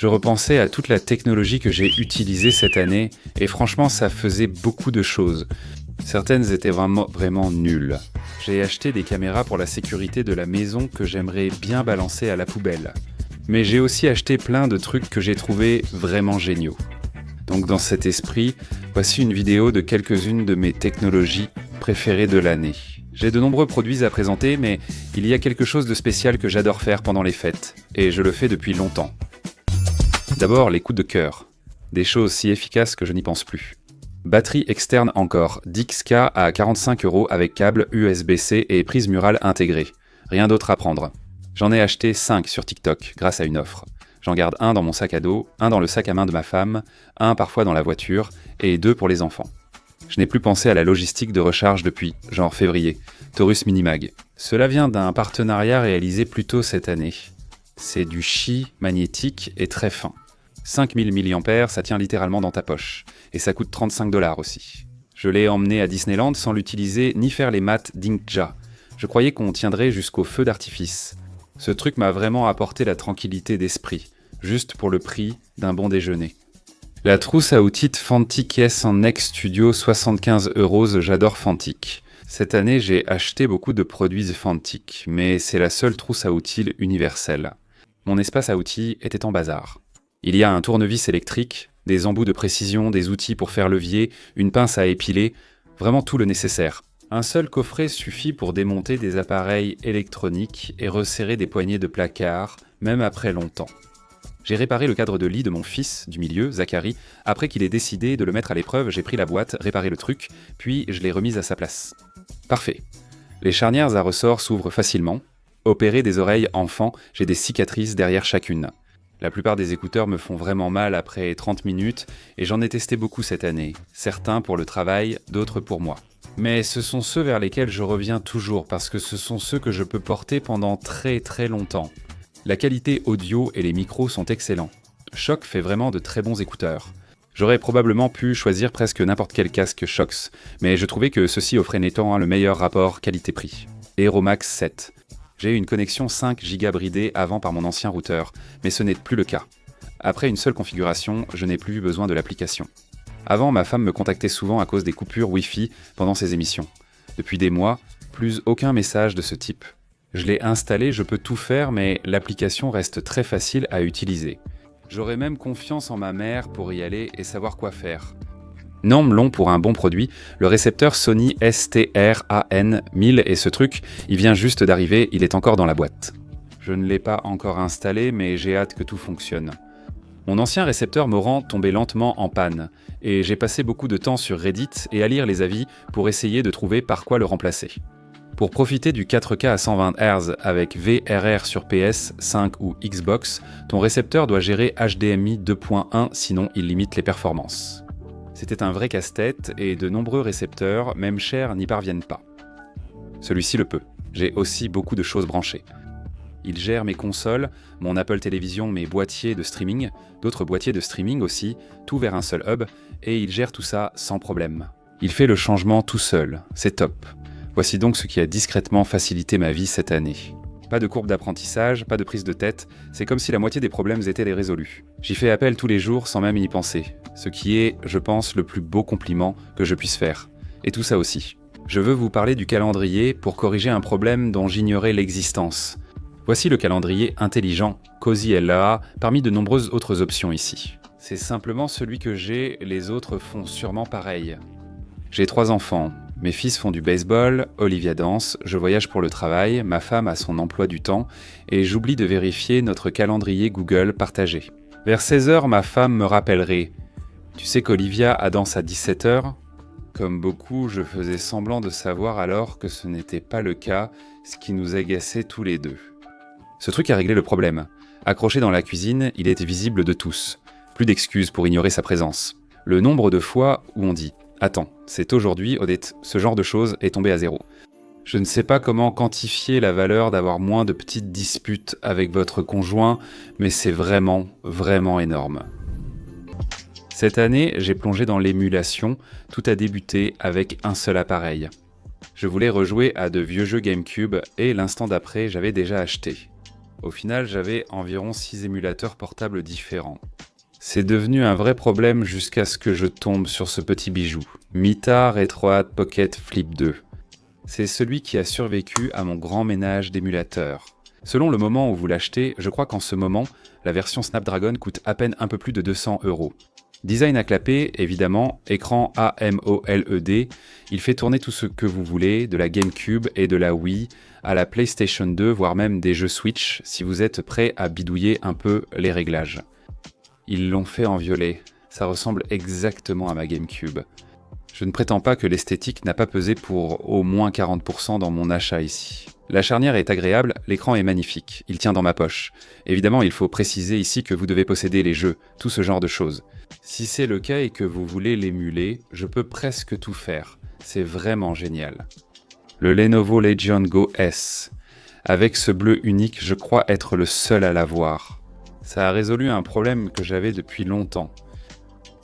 Je repensais à toute la technologie que j'ai utilisée cette année, et franchement ça faisait beaucoup de choses. Certaines étaient vraiment nulles. J'ai acheté des caméras pour la sécurité de la maison que j'aimerais bien balancer à la poubelle. Mais j'ai aussi acheté plein de trucs que j'ai trouvés vraiment géniaux. Donc dans cet esprit, voici une vidéo de quelques-unes de mes technologies préférées de l'année. J'ai de nombreux produits à présenter, mais il y a quelque chose de spécial que j'adore faire pendant les fêtes, et je le fais depuis longtemps. D'abord, les coups de cœur. Des choses si efficaces que je n'y pense plus. Batterie externe encore, DXK à 45 € avec câble USB-C et prise murale intégrée. Rien d'autre à prendre. J'en ai acheté 5 sur TikTok grâce à une offre. J'en garde un dans mon sac à dos, un dans le sac à main de ma femme, un parfois dans la voiture, et 2 pour les enfants. Je n'ai plus pensé à la logistique de recharge depuis, genre février, Taurus Minimag. Cela vient d'un partenariat réalisé plus tôt cette année. C'est du Qi magnétique et très fin. 5000 mAh, ça tient littéralement dans ta poche. Et ça coûte 35 $ aussi. Je l'ai emmené à Disneyland sans l'utiliser ni faire les maths d'Inkja. Je croyais qu'on tiendrait jusqu'au feu d'artifice. Ce truc m'a vraiment apporté la tranquillité d'esprit, juste pour le prix d'un bon déjeuner. La trousse à outils Fantic S en Next Studio, 75 €, j'adore Fantic. Cette année, j'ai acheté beaucoup de produits Fantic, mais c'est la seule trousse à outils universelle. Mon espace à outils était en bazar. Il y a un tournevis électrique, des embouts de précision, des outils pour faire levier, une pince à épiler, vraiment tout le nécessaire. Un seul coffret suffit pour démonter des appareils électroniques et resserrer des poignées de placard, même après longtemps. J'ai réparé le cadre de lit de mon fils du milieu, Zachary. Après qu'il ait décidé de le mettre à l'épreuve, j'ai pris la boîte, réparé le truc, puis je l'ai remise à sa place. Parfait. Les charnières à ressort s'ouvrent facilement. Opéré des oreilles enfant, j'ai des cicatrices derrière chacune. La plupart des écouteurs me font vraiment mal après 30 minutes, et j'en ai testé beaucoup cette année. Certains pour le travail, d'autres pour moi. Mais ce sont ceux vers lesquels je reviens toujours, parce que ce sont ceux que je peux porter pendant très longtemps. La qualité audio et les micros sont excellents. Shure fait vraiment de très bons écouteurs. J'aurais probablement pu choisir presque n'importe quel casque Shure, mais je trouvais que ceci offrait nettement le meilleur rapport qualité-prix. Aeromax 7. J'ai eu une connexion 5 Go bridée avant par mon ancien routeur, mais ce n'est plus le cas. Après une seule configuration, je n'ai plus besoin de l'application. Avant, ma femme me contactait souvent à cause des coupures Wi-Fi pendant ses émissions. Depuis des mois, plus aucun message de ce type. Je l'ai installé, je peux tout faire, mais l'application reste très facile à utiliser. J'aurais même confiance en ma mère pour y aller et savoir quoi faire. Norme long pour un bon produit, le récepteur Sony STRAN1000 et ce truc, il vient juste d'arriver, il est encore dans la boîte. Je ne l'ai pas encore installé, mais j'ai hâte que tout fonctionne. Mon ancien récepteur Morant tombait lentement en panne, et j'ai passé beaucoup de temps sur Reddit et à lire les avis pour essayer de trouver par quoi le remplacer. Pour profiter du 4K à 120 Hz avec VRR sur PS, 5 ou Xbox, ton récepteur doit gérer HDMI 2.1 sinon il limite les performances. C'était un vrai casse-tête et de nombreux récepteurs, même chers, n'y parviennent pas. Celui-ci le peut. J'ai aussi beaucoup de choses branchées. Il gère mes consoles, mon Apple Télévision, mes boîtiers de streaming, d'autres boîtiers de streaming aussi, tout vers un seul hub, et il gère tout ça sans problème. Il fait le changement tout seul, c'est top. Voici donc ce qui a discrètement facilité ma vie cette année. Pas de courbe d'apprentissage, pas de prise de tête, c'est comme si la moitié des problèmes étaient résolus. J'y fais appel tous les jours sans même y penser, ce qui est, je pense, le plus beau compliment que je puisse faire. Et tout ça aussi. Je veux vous parler du calendrier pour corriger un problème dont j'ignorais l'existence. Voici le calendrier intelligent, Cozy LA, parmi de nombreuses autres options ici. C'est simplement celui que j'ai, les autres font sûrement pareil. J'ai 3 enfants. Mes fils font du baseball, Olivia danse, je voyage pour le travail, ma femme a son emploi du temps, et j'oublie de vérifier notre calendrier Google partagé. Vers 16h, ma femme me rappellerait « Tu sais qu'Olivia a danse à 17h ?» Comme beaucoup, je faisais semblant de savoir alors que ce n'était pas le cas, ce qui nous agaçait tous les deux. Ce truc a réglé le problème. Accroché dans la cuisine, il est visible de tous. Plus d'excuses pour ignorer sa présence. Le nombre de fois où on dit « Attends, c'est aujourd'hui, Odette, ce genre de choses est tombé à 0. » Je ne sais pas comment quantifier la valeur d'avoir moins de petites disputes avec votre conjoint, mais c'est vraiment énorme. Cette année, j'ai plongé dans l'émulation, tout a débuté avec un seul appareil. Je voulais rejouer à de vieux jeux GameCube et l'instant d'après, j'avais déjà acheté. Au final, j'avais environ 6 émulateurs portables différents. C'est devenu un vrai problème jusqu'à ce que je tombe sur ce petit bijou, Mita RetroAd Pocket Flip 2. C'est celui qui a survécu à mon grand ménage d'émulateurs. Selon le moment où vous l'achetez, je crois qu'en ce moment, la version Snapdragon coûte à peine un peu plus de 200 €. Design à clapet, évidemment, écran AMOLED, il fait tourner tout ce que vous voulez, de la GameCube et de la Wii à la PlayStation 2, voire même des jeux Switch, si vous êtes prêt à bidouiller un peu les réglages. Ils l'ont fait en violet, ça ressemble exactement à ma GameCube. Je ne prétends pas que l'esthétique n'a pas pesé pour au moins 40% dans mon achat ici. La charnière est agréable, l'écran est magnifique, il tient dans ma poche. Évidemment, il faut préciser ici que vous devez posséder les jeux, tout ce genre de choses. Si c'est le cas et que vous voulez l'émuler, je peux presque tout faire. C'est vraiment génial. Le Lenovo Legion Go S. Avec ce bleu unique, je crois être le seul à l'avoir. Ça a résolu un problème que j'avais depuis longtemps.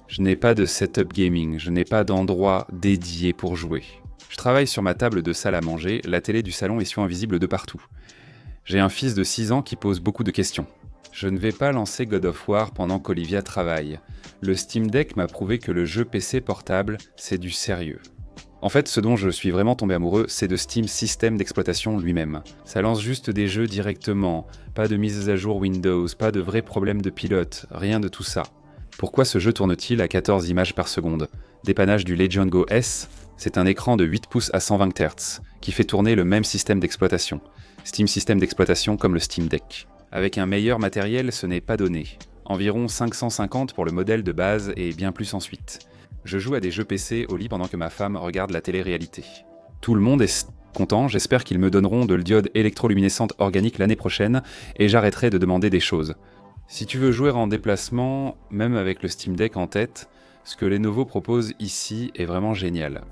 Je n'ai pas de setup gaming, je n'ai pas d'endroit dédié pour jouer. Je travaille sur ma table de salle à manger, la télé du salon est souvent visible de partout. J'ai un fils de 6 ans qui pose beaucoup de questions. Je ne vais pas lancer God of War pendant qu'Olivia travaille. Le Steam Deck m'a prouvé que le jeu PC portable, c'est du sérieux. En fait, ce dont je suis vraiment tombé amoureux, c'est de Steam System d'exploitation lui-même. Ça lance juste des jeux directement, pas de mise à jour Windows, pas de vrais problèmes de pilote, rien de tout ça. Pourquoi ce jeu tourne-t-il à 14 images par seconde? Dépannage du Legion Go S, c'est un écran de 8 pouces à 120 Hz, qui fait tourner le même système d'exploitation. Steam System d'exploitation comme le Steam Deck. Avec un meilleur matériel, ce n'est pas donné. Environ 550 pour le modèle de base et bien plus ensuite. Je joue à des jeux PC au lit pendant que ma femme regarde la télé-réalité. Tout le monde est content, j'espère qu'ils me donneront de l'iode électroluminescente organique l'année prochaine et j'arrêterai de demander des choses. Si tu veux jouer en déplacement, même avec le Steam Deck en tête, ce que Lenovo propose ici est vraiment génial.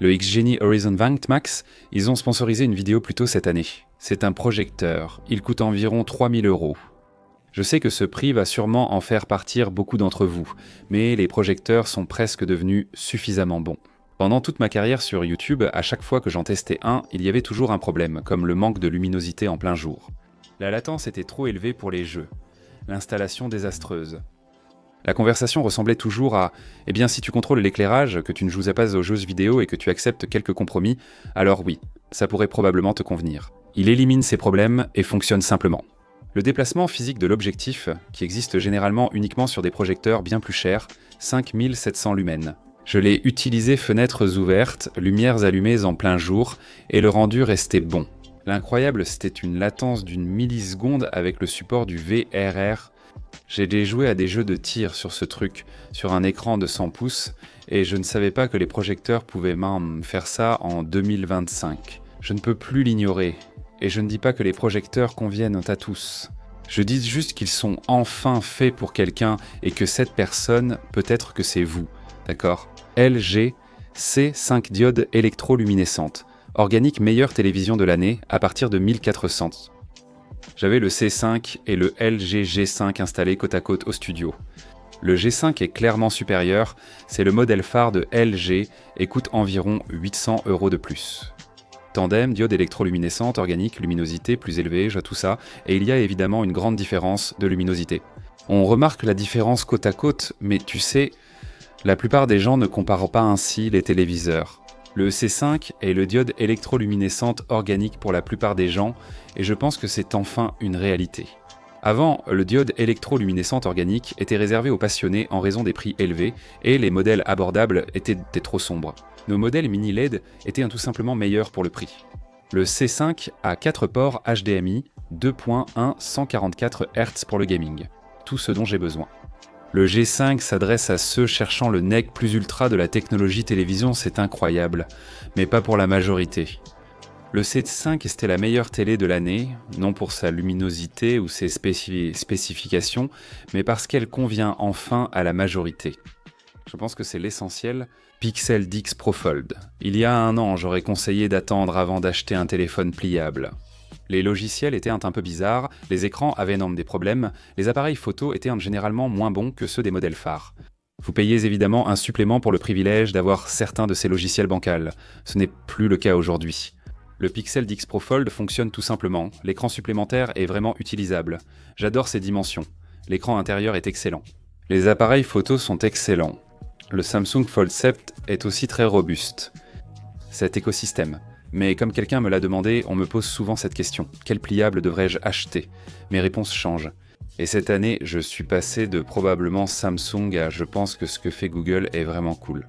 Le XGenie Horizon Vanct Max, ils ont sponsorisé une vidéo plus tôt cette année. C'est un projecteur, il coûte environ 3000 €. Je sais que ce prix va sûrement en faire partir beaucoup d'entre vous, mais les projecteurs sont presque devenus suffisamment bons. Pendant toute ma carrière sur YouTube, à chaque fois que j'en testais un, il y avait toujours un problème, comme le manque de luminosité en plein jour. La latence était trop élevée pour les jeux. L'installation désastreuse. La conversation ressemblait toujours à « Eh bien, si tu contrôles l'éclairage, que tu ne joues pas aux jeux vidéo et que tu acceptes quelques compromis, alors oui, ça pourrait probablement te convenir. » Il élimine ces problèmes et fonctionne simplement. Le déplacement physique de l'objectif, qui existe généralement uniquement sur des projecteurs bien plus chers, 5700 lumens. Je l'ai utilisé fenêtres ouvertes, lumières allumées en plein jour, et le rendu restait bon. L'incroyable, c'était une latence d'une milliseconde avec le support du VRR. J'ai déjà joué à des jeux de tir sur ce truc, sur un écran de 100 pouces, et je ne savais pas que les projecteurs pouvaient même faire ça en 2025. Je ne peux plus l'ignorer, et je ne dis pas que les projecteurs conviennent à tous. Je dis juste qu'ils sont enfin faits pour quelqu'un, et que cette personne, peut-être que c'est vous, d'accord? LG C5 diodes électroluminescentes. Organique meilleure télévision de l'année à partir de 1400. J'avais le C5 et le LG G5 installés côte à côte au studio. Le G5 est clairement supérieur, c'est le modèle phare de LG et coûte environ 800 € de plus. Tandem, diode électroluminescente, organique, luminosité plus élevée, tout ça, et il y a évidemment une grande différence de luminosité. On remarque la différence côte à côte, mais tu sais, la plupart des gens ne comparent pas ainsi les téléviseurs. Le C5 est le diode électroluminescente organique pour la plupart des gens, et je pense que c'est enfin une réalité. Avant, le diode électroluminescente organique était réservé aux passionnés en raison des prix élevés, et les modèles abordables étaient trop sombres. Nos modèles mini LED étaient tout simplement meilleurs pour le prix. Le C5 a 4 ports HDMI, 2.1 144 Hz pour le gaming. Tout ce dont j'ai besoin. Le G5 s'adresse à ceux cherchant le nec plus ultra de la technologie télévision, c'est incroyable, mais pas pour la majorité. Le C5 c'était la meilleure télé de l'année, non pour sa luminosité ou ses spécifications, mais parce qu'elle convient enfin à la majorité. Je pense que c'est l'essentiel. Pixel DX Pro Fold. Il y a un an, j'aurais conseillé d'attendre avant d'acheter un téléphone pliable. Les logiciels étaient un peu bizarres, les écrans avaient énormément des problèmes, les appareils photo étaient généralement moins bons que ceux des modèles phares. Vous payez évidemment un supplément pour le privilège d'avoir certains de ces logiciels bancals. Ce n'est plus le cas aujourd'hui. Le Pixel d'X Pro Fold fonctionne tout simplement, l'écran supplémentaire est vraiment utilisable. J'adore ses dimensions. L'écran intérieur est excellent. Les appareils photo sont excellents. Le Samsung Fold 7 est aussi très robuste. Cet écosystème. Mais comme quelqu'un me l'a demandé, on me pose souvent cette question. Quel pliable devrais-je acheter? Mes réponses changent. Et cette année, je suis passé de probablement Samsung à je pense que ce que fait Google est vraiment cool.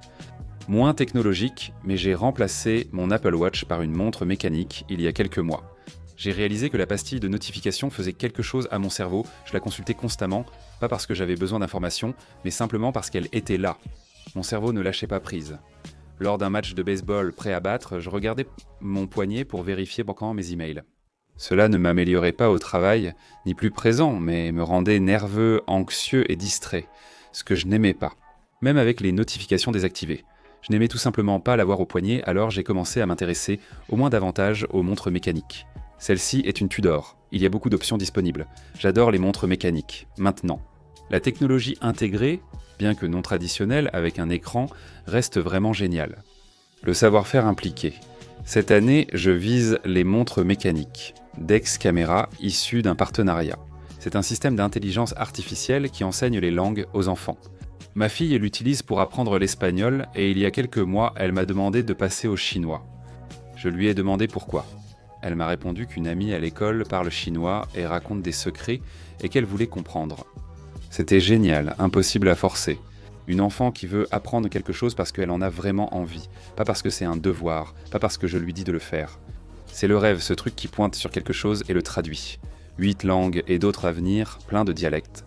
Moins technologique, mais j'ai remplacé mon Apple Watch par une montre mécanique il y a quelques mois. J'ai réalisé que la pastille de notification faisait quelque chose à mon cerveau, je la consultais constamment, pas parce que j'avais besoin d'informations, mais simplement parce qu'elle était là. Mon cerveau ne lâchait pas prise. Lors d'un match de baseball prêt à battre, je regardais mon poignet pour vérifier quand mes emails. Cela ne m'améliorait pas au travail, ni plus présent, mais me rendait nerveux, anxieux et distrait, ce que je n'aimais pas, même avec les notifications désactivées. Je n'aimais tout simplement pas l'avoir au poignet, alors j'ai commencé à m'intéresser au moins davantage aux montres mécaniques. Celle-ci est une Tudor, il y a beaucoup d'options disponibles. J'adore les montres mécaniques, maintenant. La technologie intégrée, bien que non traditionnelle avec un écran, reste vraiment géniale. Le savoir-faire impliqué. Cette année, je vise les montres mécaniques, Dex Camera, issues d'un partenariat. C'est un système d'intelligence artificielle qui enseigne les langues aux enfants. Ma fille l'utilise pour apprendre l'espagnol et il y a quelques mois, elle m'a demandé de passer au chinois. Je lui ai demandé pourquoi. Elle m'a répondu qu'une amie à l'école parle chinois et raconte des secrets et qu'elle voulait comprendre. C'était génial, impossible à forcer. Une enfant qui veut apprendre quelque chose parce qu'elle en a vraiment envie, pas parce que c'est un devoir, pas parce que je lui dis de le faire. C'est le rêve, ce truc qui pointe sur quelque chose et le traduit. 8 langues et d'autres à venir, plein de dialectes.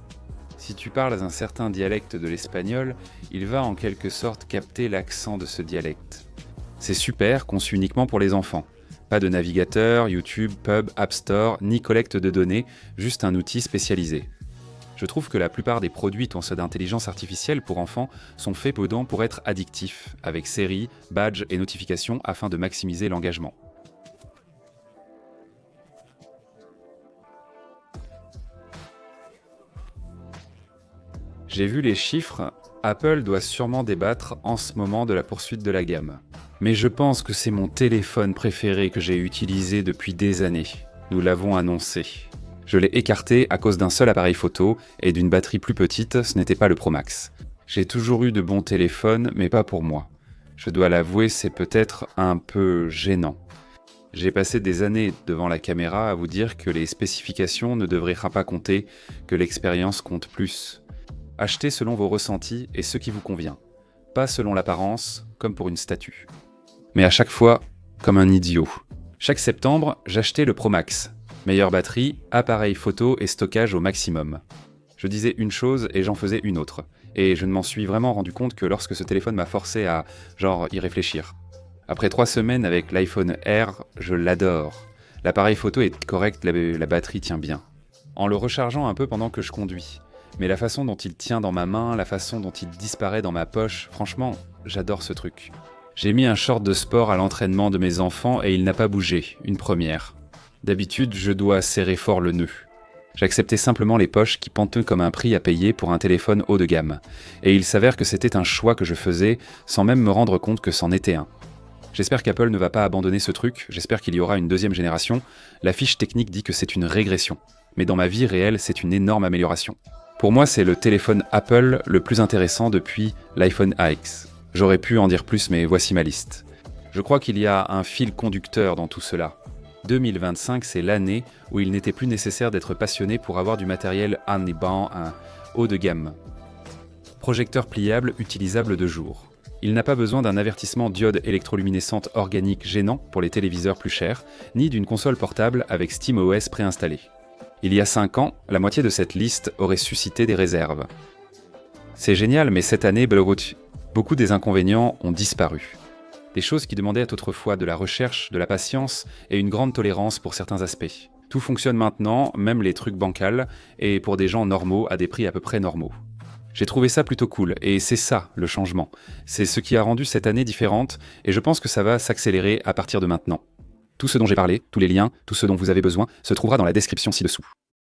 Si tu parles un certain dialecte de l'espagnol, il va en quelque sorte capter l'accent de ce dialecte. C'est super, conçu uniquement pour les enfants. Pas de navigateur, YouTube, pub, App Store, ni collecte de données, juste un outil spécialisé. Je trouve que la plupart des produits tournés d'intelligence artificielle pour enfants sont faits pour être addictifs, avec séries, badges et notifications afin de maximiser l'engagement. J'ai vu les chiffres, Apple doit sûrement débattre en ce moment de la poursuite de la gamme. Mais je pense que c'est mon téléphone préféré que j'ai utilisé depuis des années. Nous l'avons annoncé. Je l'ai écarté à cause d'un seul appareil photo et d'une batterie plus petite, ce n'était pas le Pro Max. J'ai toujours eu de bons téléphones, mais pas pour moi. Je dois l'avouer, c'est peut-être un peu gênant. J'ai passé des années devant la caméra à vous dire que les spécifications ne devraient pas compter, que l'expérience compte plus. Achetez selon vos ressentis et ce qui vous convient. Pas selon l'apparence, comme pour une statue. Mais à chaque fois, comme un idiot. Chaque septembre, j'achetais le Pro Max. Meilleure batterie, appareil photo et stockage au maximum. Je disais une chose et j'en faisais une autre. Et je ne m'en suis vraiment rendu compte que lorsque ce téléphone m'a forcé à, y réfléchir. Après 3 semaines avec l'iPhone R, je l'adore. L'appareil photo est correct, la batterie tient bien. En le rechargeant un peu pendant que je conduis. Mais la façon dont il tient dans ma main, la façon dont il disparaît dans ma poche, franchement, j'adore ce truc. J'ai mis un short de sport à l'entraînement de mes enfants et il n'a pas bougé, une première. D'habitude, je dois serrer fort le nœud. J'acceptais simplement les poches qui pentaient comme un prix à payer pour un téléphone haut de gamme. Et il s'avère que c'était un choix que je faisais sans même me rendre compte que c'en était un. J'espère qu'Apple ne va pas abandonner ce truc, j'espère qu'il y aura une deuxième génération. La fiche technique dit que c'est une régression. Mais dans ma vie réelle, c'est une énorme amélioration. Pour moi, c'est le téléphone Apple le plus intéressant depuis l'iPhone X. J'aurais pu en dire plus, mais voici ma liste. Je crois qu'il y a un fil conducteur dans tout cela. 2025, c'est l'année où il n'était plus nécessaire d'être passionné pour avoir du matériel haut de gamme. Projecteur pliable utilisable de jour. Il n'a pas besoin d'un avertissement diode électroluminescente organique gênant pour les téléviseurs plus chers, ni d'une console portable avec SteamOS préinstallé. Il y a 5 ans, la moitié de cette liste aurait suscité des réserves. C'est génial, mais cette année, beaucoup des inconvénients ont disparu. Des choses qui demandaient autrefois de la recherche, de la patience et une grande tolérance pour certains aspects. Tout fonctionne maintenant, même les trucs bancals, et pour des gens normaux à des prix à peu près normaux. J'ai trouvé ça plutôt cool, et c'est ça le changement. C'est ce qui a rendu cette année différente, et je pense que ça va s'accélérer à partir de maintenant. Tout ce dont j'ai parlé, tous les liens, tout ce dont vous avez besoin, se trouvera dans la description ci-dessous.